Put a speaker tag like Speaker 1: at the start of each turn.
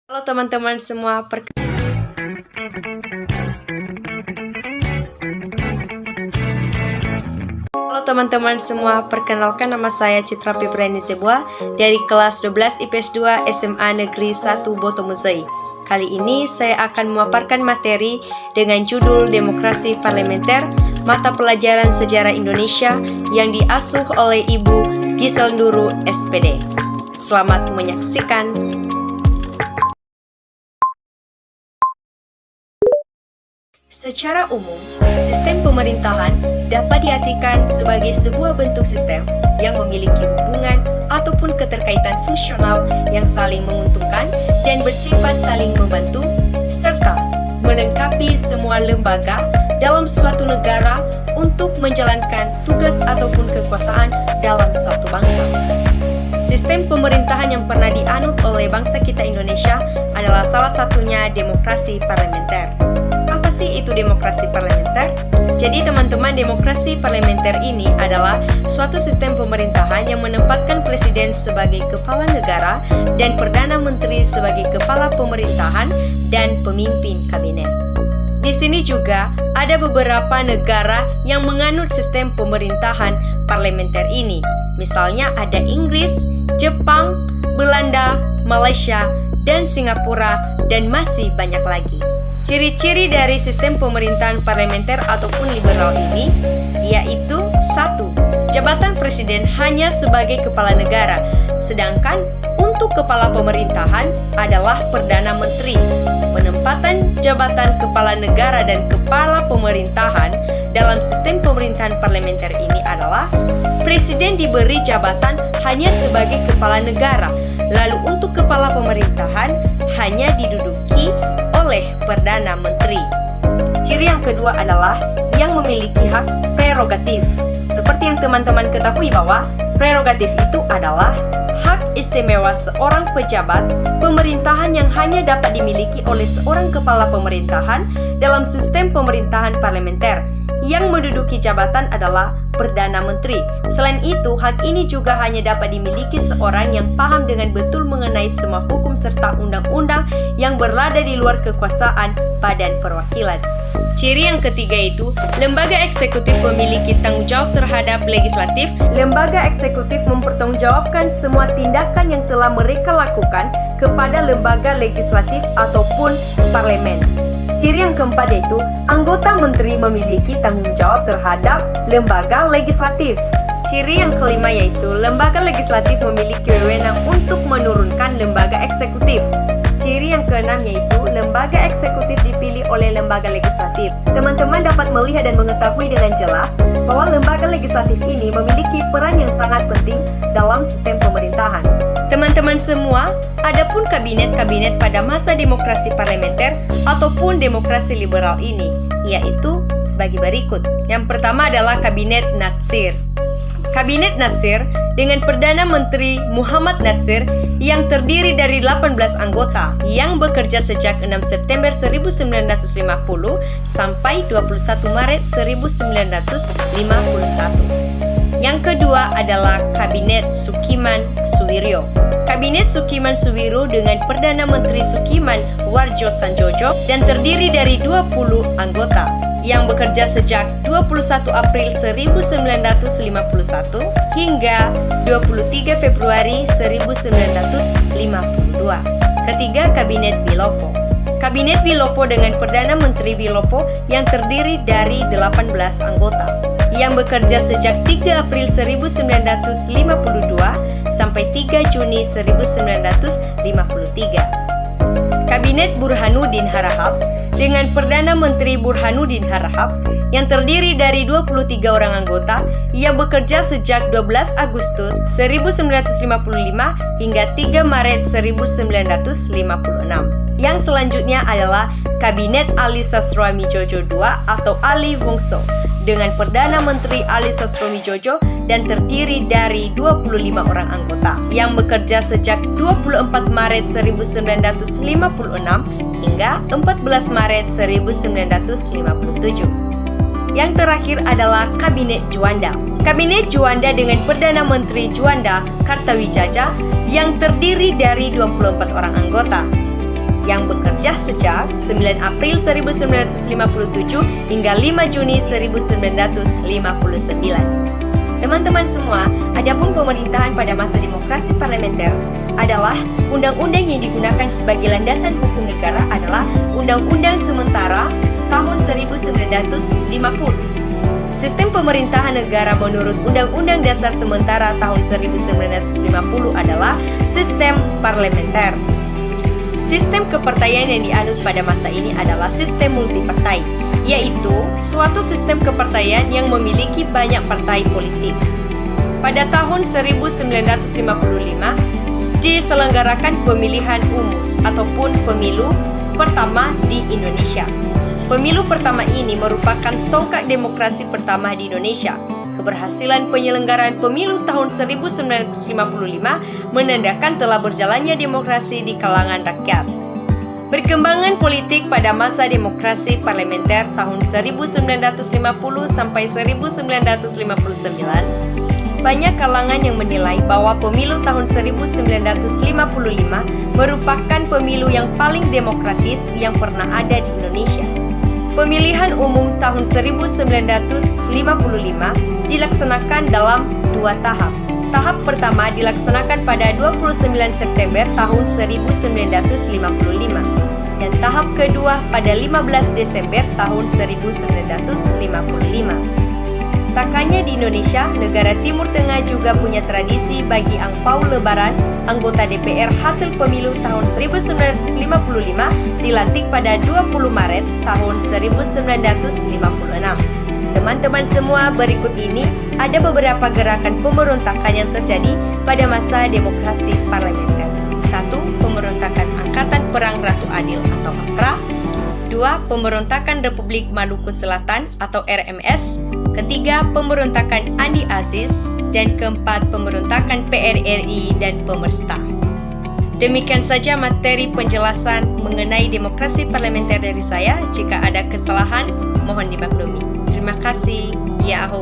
Speaker 1: Halo teman-teman semua, perkenalkan nama saya Citra Febriani Sebuah dari kelas 12 IPS 2 SMA Negeri 1 Botomuzei. Kali ini saya akan memaparkan materi dengan judul Demokrasi Parlementer, mata pelajaran sejarah Indonesia yang diasuh oleh Ibu Gisel Nurul SPD. Selamat menyaksikan. Secara umum, sistem pemerintahan dapat diartikan sebagai sebuah bentuk sistem yang memiliki hubungan ataupun keterkaitan fungsional yang saling menguntungkan dan bersifat saling membantu, serta melengkapi semua lembaga dalam suatu negara untuk menjalankan tugas ataupun kekuasaan dalam suatu bangsa. Sistem pemerintahan yang pernah dianut oleh bangsa kita Indonesia adalah salah satunya demokrasi parlementer. Apa sih itu demokrasi parlementer? Jadi teman-teman, demokrasi parlementer ini adalah suatu sistem pemerintahan yang menempatkan presiden sebagai kepala negara dan perdana menteri sebagai kepala pemerintahan dan pemimpin kabinet. Di sini juga ada beberapa negara yang menganut sistem pemerintahan parlementer ini. Misalnya ada Inggris, Jepang, Belanda, Malaysia, dan Singapura, dan masih banyak lagi. Ciri-ciri dari sistem pemerintahan parlementer ataupun liberal ini yaitu 1. Jabatan presiden hanya sebagai kepala negara, sedangkan untuk kepala pemerintahan adalah Perdana Menteri. Penempatan jabatan kepala negara dan kepala pemerintahan dalam sistem pemerintahan parlementer ini adalah presiden diberi jabatan hanya sebagai kepala negara, lalu untuk kepala pemerintahan hanya diduduki oleh Perdana Menteri. Ciri yang kedua adalah yang memiliki hak prerogatif. Seperti yang teman-teman ketahui bahwa prerogatif itu adalah hak istimewa seorang pejabat pemerintahan yang hanya dapat dimiliki oleh seorang kepala pemerintahan dalam sistem pemerintahan parlementer. Yang menduduki jabatan adalah Perdana Menteri. Selain itu, hak ini juga hanya dapat dimiliki seorang yang paham dengan betul mengenai semua hukum serta undang-undang yang berada di luar kekuasaan Badan Perwakilan. Ciri yang ketiga itu, lembaga eksekutif memiliki tanggung jawab terhadap legislatif. Lembaga eksekutif mempertanggungjawabkan semua tindakan yang telah mereka lakukan kepada lembaga legislatif ataupun parlemen. Ciri yang keempat yaitu, anggota menteri memiliki tanggung jawab terhadap lembaga legislatif. Ciri yang kelima yaitu, lembaga legislatif memiliki wewenang untuk menurunkan lembaga eksekutif. Ciri yang keenam yaitu, lembaga eksekutif dipilih oleh lembaga legislatif. Teman-teman dapat melihat dan mengetahui dengan jelas bahwa lembaga legislatif ini memiliki peran yang sangat penting dalam sistem pemerintahan. Teman-teman semua, adapun kabinet-kabinet pada masa demokrasi parlementer ataupun demokrasi liberal ini, yaitu sebagai berikut. Yang pertama adalah Kabinet Natsir. Kabinet Natsir dengan Perdana Menteri Muhammad Natsir yang terdiri dari 18 anggota yang bekerja sejak 6 September 1950 sampai 21 Maret 1951. Yang kedua adalah Kabinet Sukiman Suwiryo. Kabinet Sukiman Suwiryo dengan Perdana Menteri Sukiman Warjo Sanjojo dan terdiri dari 20 anggota yang bekerja sejak 21 April 1951 hingga 23 Februari 1952. Ketiga, Kabinet Wilopo. Kabinet Wilopo dengan Perdana Menteri Wilopo yang terdiri dari 18 anggota yang bekerja sejak 3 April 1952 sampai 3 Juni 1953. Kabinet Burhanuddin Harahap dengan Perdana Menteri Burhanuddin Harahap yang terdiri dari 23 orang anggota yang bekerja sejak 12 Agustus 1955 hingga 3 Maret 1956. Yang selanjutnya adalah Kabinet Ali Sastroamidjojo II atau Ali Wongso dengan Perdana Menteri Ali Sastroamidjojo dan terdiri dari 25 orang anggota yang bekerja sejak 24 Maret 1956 hingga 14 Maret 1957. Yang terakhir adalah Kabinet Juanda. Kabinet Juanda dengan Perdana Menteri Juanda Kartawijaya yang terdiri dari 24 orang anggota yang bekerja sejak 9 April 1957 hingga 5 Juni 1959. Teman-teman semua, adapun pemerintahan pada masa demokrasi parlementer adalah undang-undang yang digunakan sebagai landasan hukum negara adalah Undang-Undang Sementara tahun 1950. Sistem pemerintahan negara menurut Undang-Undang Dasar Sementara tahun 1950 adalah sistem parlementer. Sistem kepartaian yang dianut pada masa ini adalah sistem multipartai, yaitu suatu sistem kepartaian yang memiliki banyak partai politik. Pada tahun 1955, diselenggarakan pemilihan umum ataupun pemilu pertama di Indonesia. Pemilu pertama ini merupakan tonggak demokrasi pertama di Indonesia. Keberhasilan penyelenggaraan pemilu tahun 1955 menandakan telah berjalannya demokrasi di kalangan rakyat. Perkembangan politik pada masa demokrasi parlementer tahun 1950 sampai 1959, banyak kalangan yang menilai bahwa pemilu tahun 1955 merupakan pemilu yang paling demokratis yang pernah ada di Indonesia. Pemilihan umum tahun 1955 dilaksanakan dalam 2 tahap. Tahap pertama dilaksanakan pada 29 September tahun 1955 dan tahap kedua pada 15 Desember tahun 1955. Tak hanya di Indonesia, negara Timur Tengah juga punya tradisi bagi angpau lebaran anggota DPR hasil pemilu tahun 1955 dilantik pada 20 Maret tahun 1956. Teman-teman semua, berikut ini ada beberapa gerakan pemberontakan yang terjadi pada masa demokrasi parlementer. 1. Pemberontakan Angkatan Perang Ratu Adil atau APRA. 2. Pemberontakan Republik Maluku Selatan atau RMS. Ketiga, pemberontakan Andi Aziz. Dan keempat, pemberontakan PRRI dan Pemersta. Demikian saja materi penjelasan mengenai demokrasi parlementer dari saya. Jika ada kesalahan, mohon dimaklumi. Terima kasih. Ya,